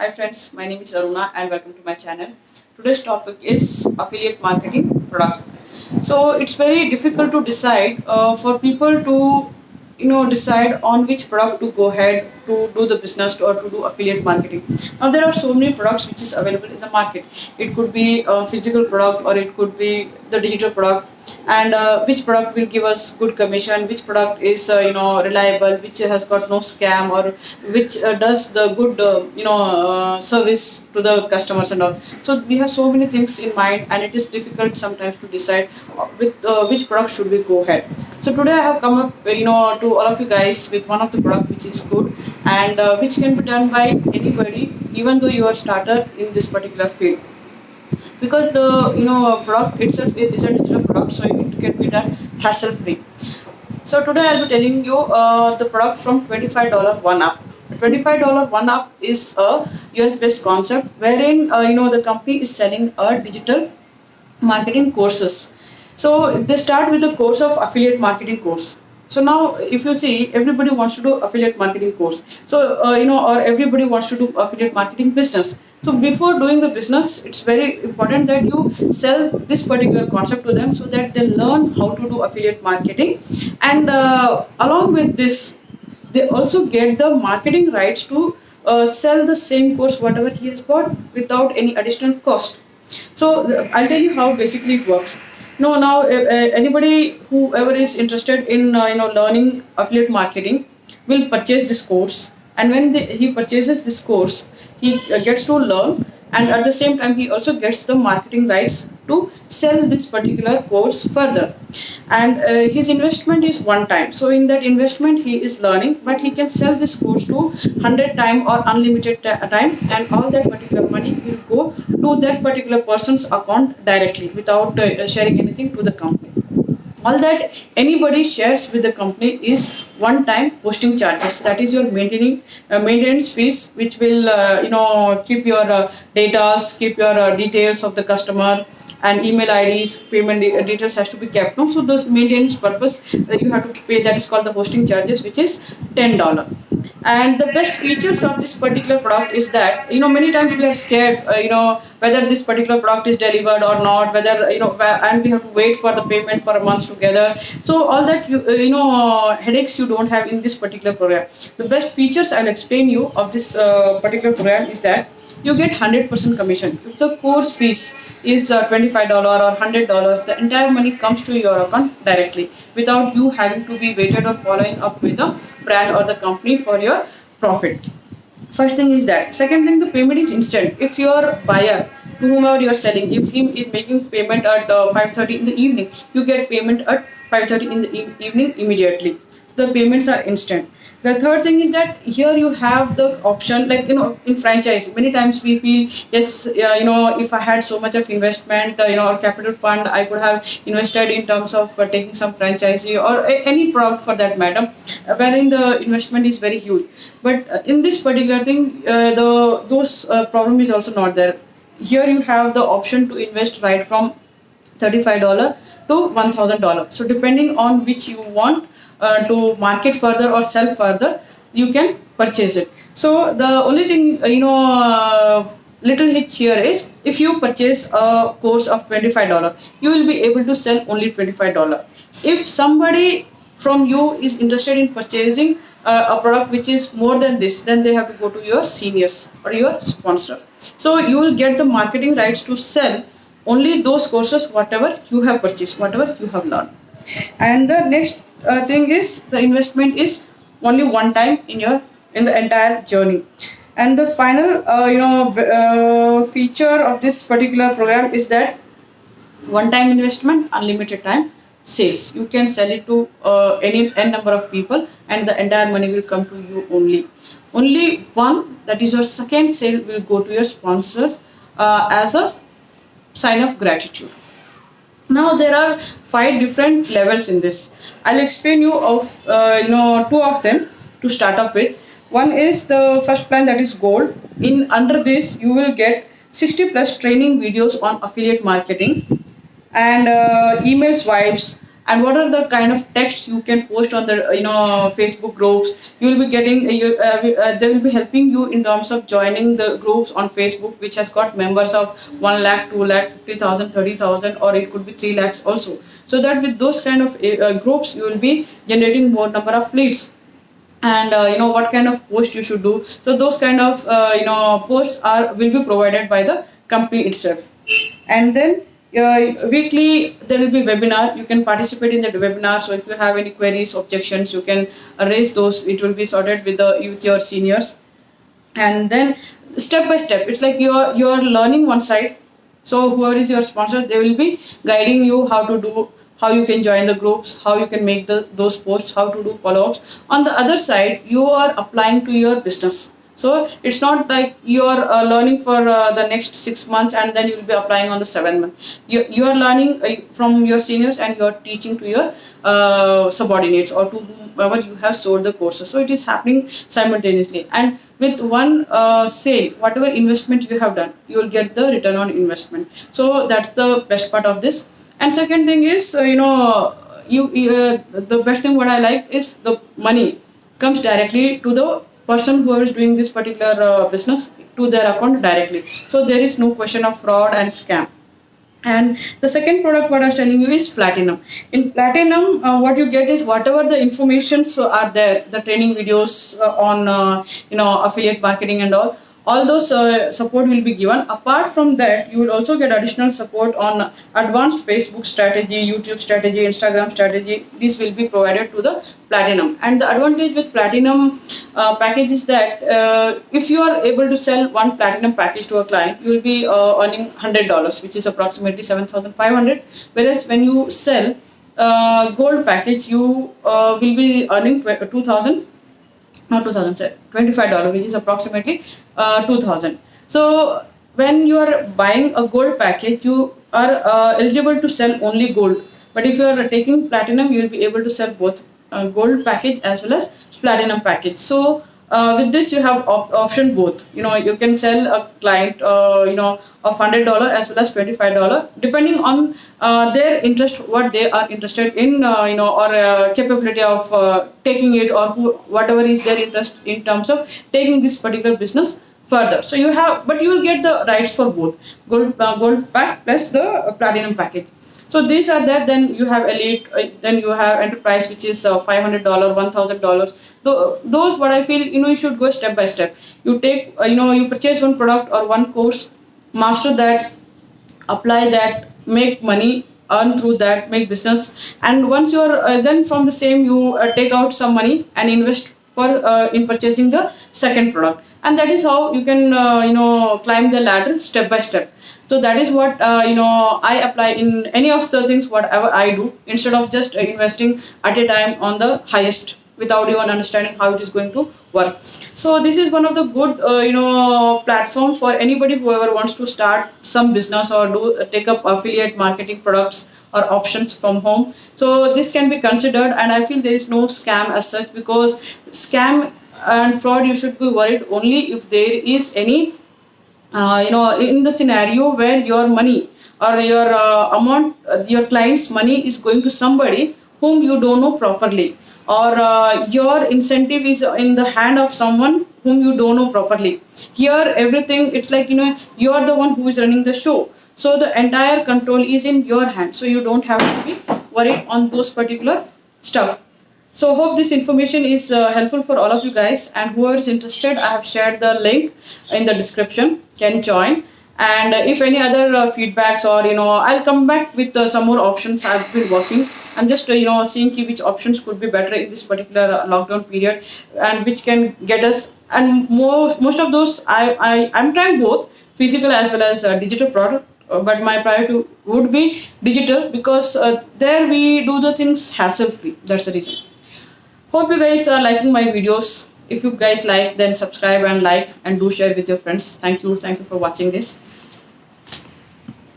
Hi friends, my name is Aruna and welcome to my channel. Today's topic is affiliate marketing product. So it's very difficult to decide for people to decide on which product to go ahead to do the business or to do affiliate marketing. Now there are so many products which is available in the market. It could be a physical product or it could be the digital product, and which product will give us good commission, which product is reliable, which has got no scam, or which does the good service to the customers and all. So we have so many things in mind and it is difficult sometimes to decide with which product should we go ahead. So today I have come up to all of you guys with one of the product which is good and which can be done by anybody even though you are starter in this particular field, because the product itself is a digital product, so it can be done hassle free. So today I'll be telling you the product from $25 one up. $25 one up is a US based concept wherein the company is selling a digital marketing courses. So they start with the course of affiliate marketing course. So now if you see, everybody wants to do affiliate marketing course. So or everybody wants to do affiliate marketing business. So before doing the business, it's very important that you sell this particular concept to them so that they learn how to do affiliate marketing. And along with this, they also get the marketing rights to sell the same course whatever he has bought without any additional cost. So I'll tell you how basically it works. No, now anybody whoever is interested in learning affiliate marketing will purchase this course, and when he purchases this course, he gets to learn, and at the same time he also gets the marketing rights to sell this particular course further. And his investment is one time. So in that investment he is learning, but he can sell this course to 100 time or unlimited time, and all that particular money will go to that particular person's account directly without sharing anything to the company. All that anybody shares with the company is one time posting charges, that is your maintenance fees, which will keep your data, keep your details of the customer and email IDs, payment details has to be kept. No? So those maintenance purpose that you have to pay, that is called the hosting charges, which is $10. And the best features of this particular product is that many times we are scared whether this particular product is delivered or not, whether and we have to wait for the payment for a month together. So all that headaches you don't have in this particular program. The best features I'll explain you of this particular program is that you get 100% commission. If the course fees is $25 or $100, the entire money comes to your account directly without you having to be waited or following up with the brand or the company for your profit. First thing is that. Second thing, the payment is instant. If your buyer, to whomever you are selling, if he is making payment at 5:30 in the evening, you get payment at 5:30 in the evening immediately. The payments are instant. The third thing is that here you have the option, like in franchise many times we feel, yes, if I had so much of investment, or capital fund, I could have invested in terms of taking some franchisee or any product for that matter, wherein the investment is very huge. But in this particular thing, the those problem is also not there. Here you have the option to invest right from $35 to $1,000. So depending on which you want to market further or sell further, you can purchase it. So the only thing little hitch here is, if you purchase a course of $25, you will be able to sell only $25. If somebody from you is interested in purchasing a product which is more than this, then they have to go to your seniors or your sponsor. So you will get the marketing rights to sell only those courses whatever you have purchased, whatever you have learned. And the next thing is, the investment is only one time in the entire journey. And the final feature of this particular program is that one time investment, unlimited time sales. You can sell it to any n number of people, and the entire money will come to you only one, that is your second sale, will go to your sponsors as a sign of gratitude. Now there are 5 different levels in this. I'll explain you of two of them to start up with. One is the first plan, that is gold. In under this you will get 60 plus training videos on affiliate marketing and email swipes and what are the kind of texts you can post on the Facebook groups. You will be getting they will be helping you in terms of joining the groups on Facebook which has got members of 1 lakh, 2 lakh, 50,000, 30,000, or it could be 3 lakhs also. So that with those kind of groups you will be generating more number of leads. And what kind of post you should do, so those kind of posts are will be provided by the company itself. And then weekly there will be webinar, you can participate in the webinar. So if you have any queries, objections, you can raise those, it will be sorted with your seniors. And then step by step, it's like you're learning one side. So whoever is your sponsor, they will be guiding you how to do, how you can join the groups, how you can make those posts, how to do follow-ups. On the other side, you are applying to your business. So it's not like you are learning for the next 6 months and then you will be applying on the 7th month. You are learning from your seniors and you are teaching to your subordinates or to whoever you have sold the courses. So it is happening simultaneously. And with one sale, whatever investment you have done, you will get the return on investment. So that's the best part of this. And second thing is, the best thing what I like is the money comes directly to the person who is doing this particular business to their account directly. So there is no question of fraud and scam. And the second product what I was telling you is Platinum. In Platinum, what you get is whatever the informations are there, the training videos on affiliate marketing and all those support will be given. Apart from that, you will also get additional support on advanced Facebook strategy, YouTube strategy, Instagram strategy. This will be provided to the Platinum. And the advantage with Platinum package is that if you are able to sell one Platinum package to a client, you will be earning $100, which is approximately 7,500. Whereas when you sell gold package, you will be earning 2,000, not 2,000, sorry, $25, which is approximately 2,000. So when you are buying a gold package, you are eligible to sell only gold. But if you are taking Platinum, you will be able to sell both gold package as well as Platinum package. So with this you have option both. You can sell a client of $100 as well as $25, depending on their interest, what they are interested in, or capability of taking it, or whatever is their interest in terms of taking this particular business further. So you have, but you will get the rights for both gold pack plus the Platinum package. So these are that. Then you have Elite, then you have Enterprise, which is $500, $1,000. Those what I feel, you should go step by step. You take, you purchase one product or one course, master that, apply that, make money, earn through that, make business. And once you are then from the same, you take out some money and invest for in purchasing the second product. And that is how you can climb the ladder step by step. So that is what I apply in any of the things whatever I do, instead of just investing at a time on the highest without even understanding how it is going to work. So this is one of the good platforms for anybody whoever wants to start some business or take up affiliate marketing products or options from home. So this can be considered, and I feel there is no scam as such, because scam and fraud, you should be worried only if there is any in the scenario where your money or your amount, your client's money is going to somebody whom you don't know properly, or your incentive is in the hand of someone whom you don't know properly. Here everything, it's like you are the one who is running the show, so the entire control is in your hand, so you don't have to be worried on those particular stuff. So hope this information is helpful for all of you guys, and whoever is interested, I have shared the link in the description, can join. And if any other feedbacks, or I'll come back with some more options I've been working. I'm just seeing which options could be better in this particular lockdown period, and which can get us. And most of those I'm trying both physical as well as digital product. But my priority would be digital, because there we do the things hassle free. That's the reason. Hope you guys are liking my videos. If you guys like, then subscribe and like, and do share with your friends. Thank you for watching this.